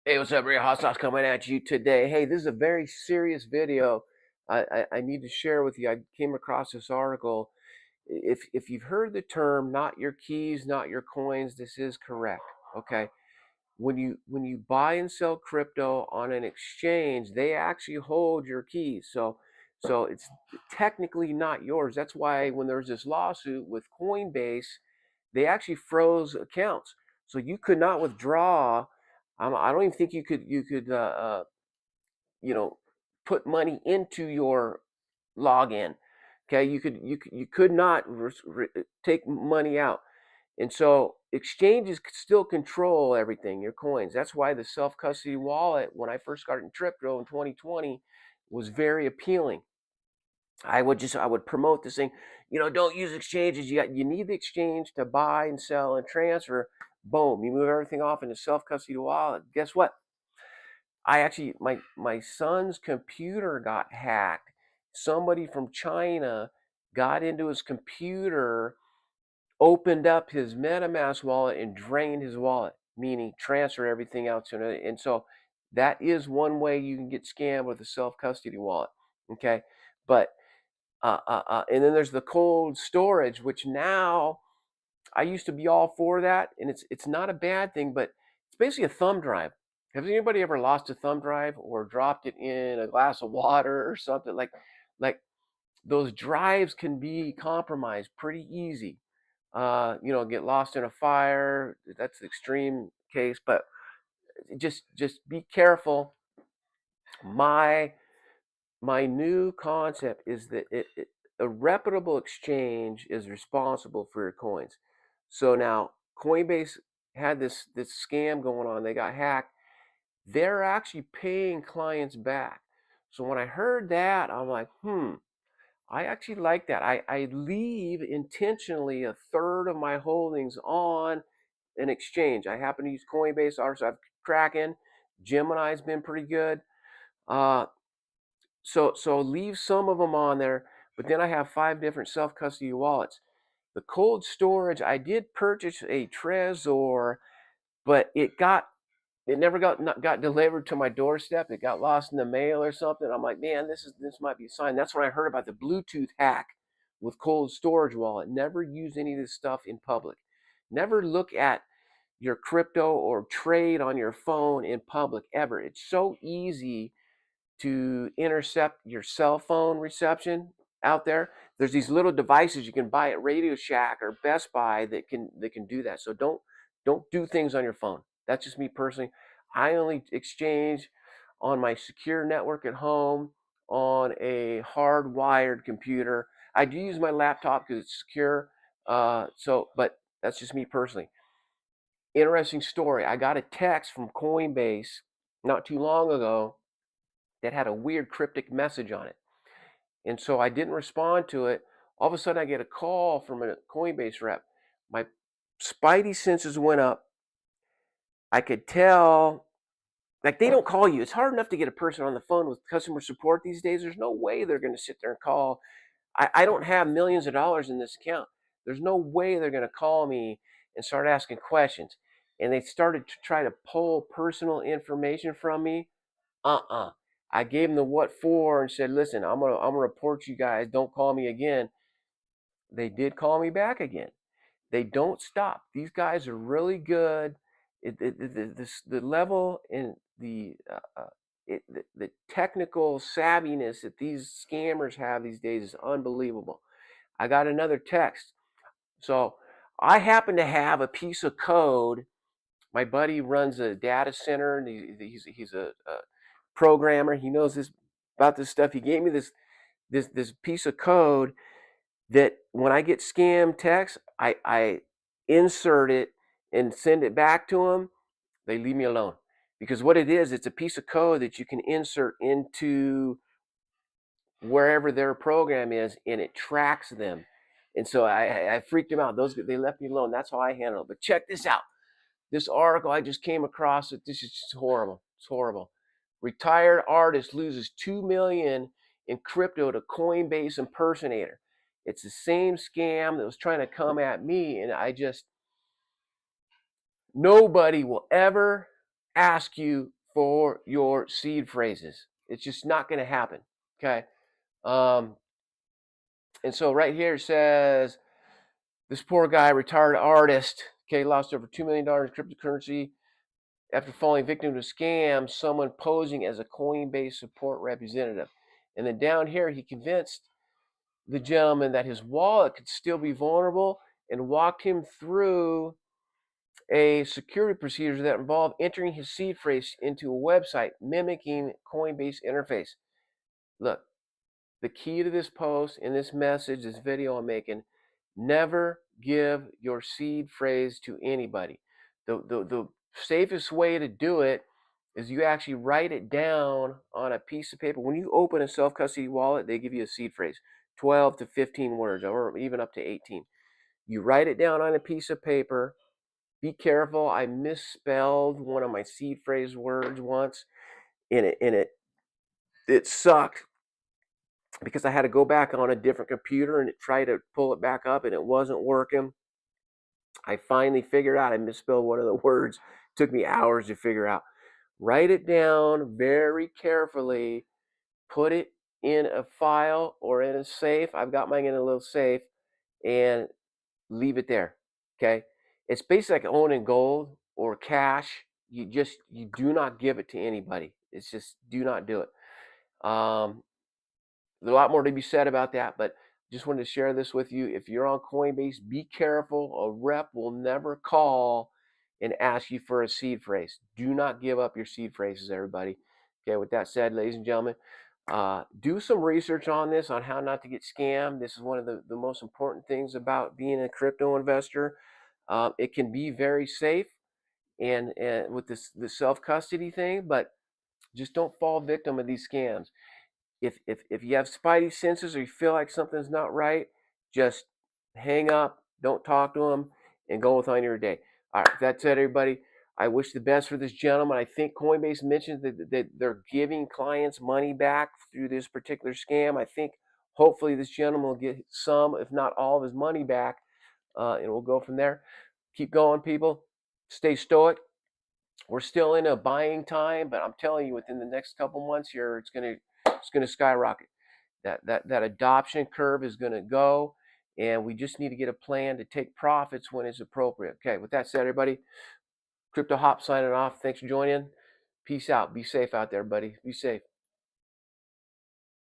Hey, what's up, Ray Hot Sauce coming at you today. Hey, this is a very serious video. I need to share with you. I came across this article. If you've heard the term "not your keys, not your coins," this is correct. Okay, when you buy and sell crypto on an exchange, they actually hold your keys. So it's technically not yours. That's why when there was this lawsuit with Coinbase, they actually froze accounts, so you could not withdraw. I don't even think you could you know put money into your login. Okay, you could not take money out, and so exchanges still control everything, your coins. That's why the self custody wallet, when I first started in crypto in 2020, was very appealing. I would promote this thing, don't use exchanges. You need the exchange to buy and sell and transfer. Boom, you move everything off into self custody wallet. Guess what? I actually my son's computer got hacked. Somebody from China got into his computer, opened up his MetaMask wallet and drained his wallet, meaning transfer everything out to another. And so that is one way you can get scammed with a self custody wallet. Okay, but and then there's the cold storage, which now I used to be all for that, and it's not a bad thing, but it's basically a thumb drive. Has anybody ever lost a thumb drive or dropped it in a glass of water or something like those drives can be compromised pretty easy. Get lost in a fire. That's the extreme case, but just be careful. My my new concept is that a reputable exchange is responsible for your coins. So now Coinbase had this scam going on. They got hacked. They're actually paying clients back. So when I heard that, I'm like, I actually like that. I leave intentionally a third of my holdings on an exchange. I happen to use Coinbase. Also, I've Kraken. Gemini's been pretty good. Uh, so leave some of them on there, but then I have 5 different self-custody wallets. The cold storage, I did purchase a Trezor, but it never got delivered to my doorstep. It got lost in the mail or something. I'm like, man, this might be a sign. That's when I heard about the Bluetooth hack with cold storage wallet. Never use any of this stuff in public. Never look at your crypto or trade on your phone in public ever. It's so easy to intercept your cell phone reception out there. There's these little devices you can buy at Radio Shack or Best Buy that can do that. So don't do things on your phone. That's just me personally. I only exchange on my secure network at home on a hardwired computer. I do use my laptop because it's secure. But that's just me personally. Interesting story. I got a text from Coinbase not too long ago that had a weird cryptic message on it. And so I didn't respond to it. All of a sudden, I get a call from a Coinbase rep. My spidey senses went up. I could tell, like, they don't call you. It's hard enough to get a person on the phone with customer support these days. There's no way they're going to sit there and call. I don't have millions of dollars in this account. There's no way they're going to call me and start asking questions. And they started to try to pull personal information from me. I gave them the what for and said, listen, I'm gonna report you guys. Don't call me again. They did call me back again. They don't stop. These guys are really good. The level and the technical savviness that these scammers have these days is unbelievable. I got another text. So I happen to have a piece of code. My buddy runs a data center, and he's a programmer. He knows this about this stuff. He gave me this piece of code that when I get scam text, I insert it and send it back to them. They leave me alone because what it is, it's a piece of code that you can insert into wherever their program is, and it tracks them. And so I freaked them out. They left me alone. That's how I handle it. But check this out. This article I just came across it. This is just horrible. It's horrible. Retired artist loses 2 million in crypto to Coinbase impersonator. It's the same scam that was trying to come at me, and nobody will ever ask you for your seed phrases. It's just not going to happen. Okay. Um, and so right here it says this poor guy, retired artist, okay, lost over $2 million in cryptocurrency after falling victim to a scam, someone posing as a Coinbase support representative. And then down here, he convinced the gentleman that his wallet could still be vulnerable and walked him through a security procedure that involved entering his seed phrase into a website mimicking Coinbase interface. Look, the key to this post and this message, this video I'm making, never give your seed phrase to anybody. The safest way to do it is you actually write it down on a piece of paper. When you open a self-custody wallet, they give you a seed phrase, 12 to 15 words, or even up to 18. You write it down on a piece of paper. Be careful. I misspelled one of my seed phrase words once, and it sucked because I had to go back on a different computer and try to pull it back up, and it wasn't working. I finally figured out I misspelled one of the words. It took me hours to figure out. Write it down very carefully. Put it in a file or in a safe. I've got mine in a little safe, and leave it there. Okay. It's basically like owning gold or cash. You do not give it to anybody. It's just, do not do it. There's a lot more to be said about that, but just wanted to share this with you. If you're on Coinbase, be careful. A rep will never call and ask you for a seed phrase. Do not give up your seed phrases, everybody. Okay, with that said, ladies and gentlemen, do some research on this, on how not to get scammed. This is one of the most important things about being a crypto investor. It can be very safe and with the self-custody thing, but just don't fall victim of these scams. If you have spidey senses or you feel like something's not right, just hang up, don't talk to them, and go on your day. All right, that said, everybody, I wish the best for this gentleman. I think Coinbase mentioned that they're giving clients money back through this particular scam. I think hopefully this gentleman will get some, if not all, of his money back, and we'll go from there. Keep going, people. Stay stoic. We're still in a buying time, but I'm telling you, within the next couple months here, it's gonna skyrocket. That adoption curve is gonna go, and we just need to get a plan to take profits when it's appropriate. Okay, with that said, everybody, Crypto Hop signing off. Thanks for joining. Peace out. Be safe out there, buddy. Be safe.